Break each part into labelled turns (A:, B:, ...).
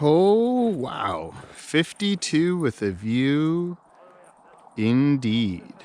A: Oh, wow. 52 with a view, indeed.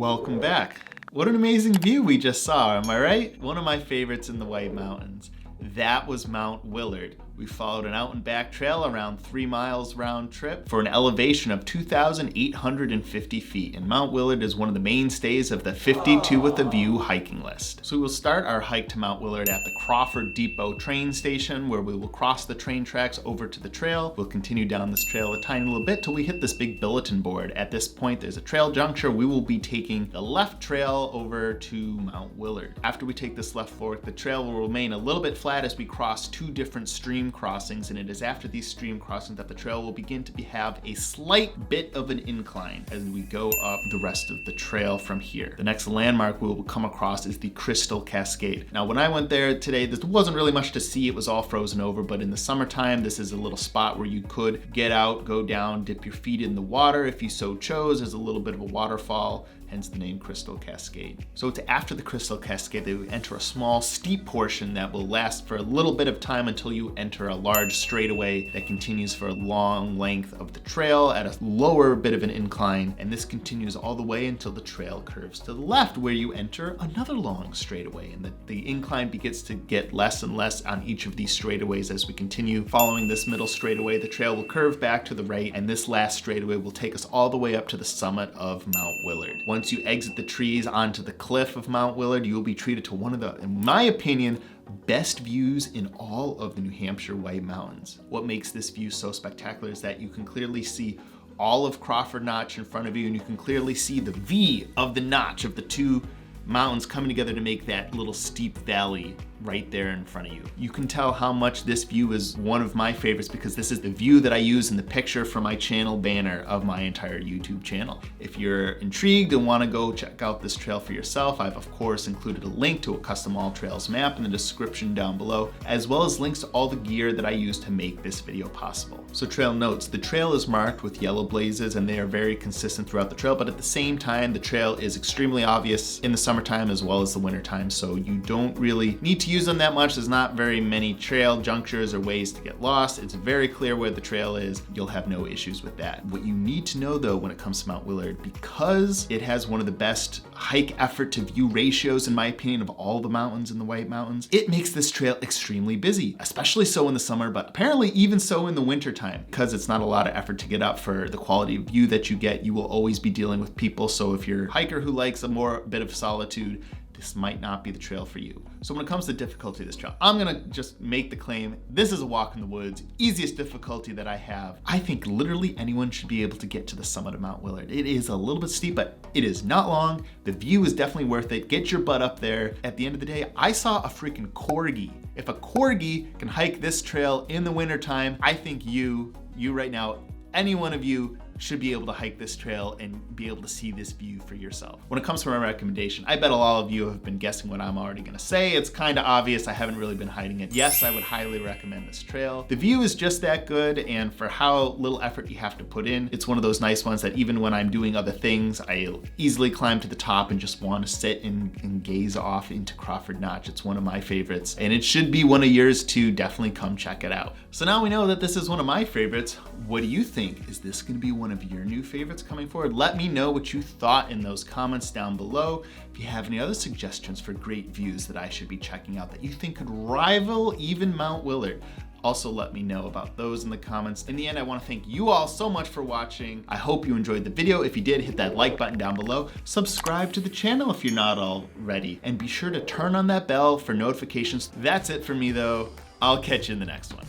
A: Welcome back. What an amazing view we just saw, am I right? One of my favorites in the White Mountains. That was Mt Willard. We followed an out and back trail around 3 miles round trip for an elevation of 2,850 feet. And Mt Willard is one of the mainstays of the 52 with a View hiking list. So we will start our hike to Mt Willard at the Crawford Depot train station, where we will cross the train tracks over to the trail. We'll continue down this trail a tiny little bit till we hit this big bulletin board. At this point, there's a trail juncture. We will be taking the left trail over to Mt Willard. After we take this left fork, the trail will remain a little bit flat as we cross 2 different stream crossings, and it is after these stream crossings that the trail will begin to have a slight bit of an incline as we go up the rest of the trail from here. The next landmark we will come across is the Crystal Cascade. Now, when I went there today, there wasn't really much to see. It was all frozen over, but in the summertime, this is a little spot where you could get out, go down, dip your feet in the water if you so chose. There's a little bit of a waterfall, hence the name Crystal Cascade. So it's after the Crystal Cascade that we enter a small steep portion that will last for a little bit of time until you enter a large straightaway that continues for a long length of the trail at a lower bit of an incline. And this continues all the way until the trail curves to the left, where you enter another long straightaway. And the incline begins to get less and less on each of these straightaways as we continue following this middle straightaway. The trail will curve back to the right, and this last straightaway will take us all the way up to the summit of Mt Willard. Once you exit the trees onto the cliff of Mt Willard, you will be treated to one of the, in my opinion, best views in all of the New Hampshire White Mountains. What makes this view so spectacular is that you can clearly see all of Crawford Notch in front of you, and you can clearly see the V of the notch of the 2 mountains coming together to make that little steep valley right there in front of you. You can tell how much this view is one of my favorites because this is the view that I use in the picture for my channel banner of my entire YouTube channel. If you're intrigued and want to go check out this trail for yourself, I've of course included a link to a custom all trails map in the description down below, as well as links to all the gear that I use to make this video possible. So trail notes, the trail is marked with yellow blazes and they are very consistent throughout the trail, but at the same time, the trail is extremely obvious in the summertime as well as the wintertime, so you don't really need to use them that much. There's not very many trail junctures or ways to get lost. It's very clear where the trail is. You'll have no issues with that. What you need to know though when it comes to Mt Willard, because it has one of the best hike effort to view ratios in my opinion of all the mountains in the White Mountains, it makes this trail extremely busy, especially so in the summer, but apparently even so in the winter time. Because it's not a lot of effort to get up for the quality of view that you get, you will always be dealing with people. So if you're a hiker who likes a bit of solitude, this might not be the trail for you. So when it comes to difficulty of this trail, I'm gonna just make the claim, this is a walk in the woods, easiest difficulty that I have. I think literally anyone should be able to get to the summit of Mt Willard. It is a little bit steep, but it is not long. The view is definitely worth it. Get your butt up there. At the end of the day, I saw a freaking corgi. If a corgi can hike this trail in the wintertime, I think you right now, any one of you should be able to hike this trail and be able to see this view for yourself. When it comes to my recommendation, I bet a lot of you have been guessing what I'm already gonna say. It's kind of obvious. I haven't really been hiding it. Yes, I would highly recommend this trail. The view is just that good, and for how little effort you have to put in, it's one of those nice ones that even when I'm doing other things, I'll easily climb to the top and just want to sit and gaze off into Crawford Notch. It's one of my favorites, and it should be one of yours too. Definitely come check it out. So now we know that this is one of my favorites. What do you think? Is this gonna be one of your new favorites coming forward? Let me know what you thought in those comments down below. If you have any other suggestions for great views that I should be checking out that you think could rival even Mt Willard, also let me know about those in the comments. In the end, I want to thank you all so much for watching. I hope you enjoyed the video. If you did, hit that like button down below. Subscribe to the channel if you're not already, and be sure to turn on that bell for notifications. That's it for me though. I'll catch you in the next one.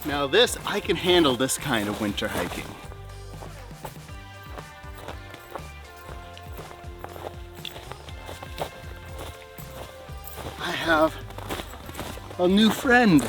A: Now I can handle this kind of winter hiking. I have a new friend.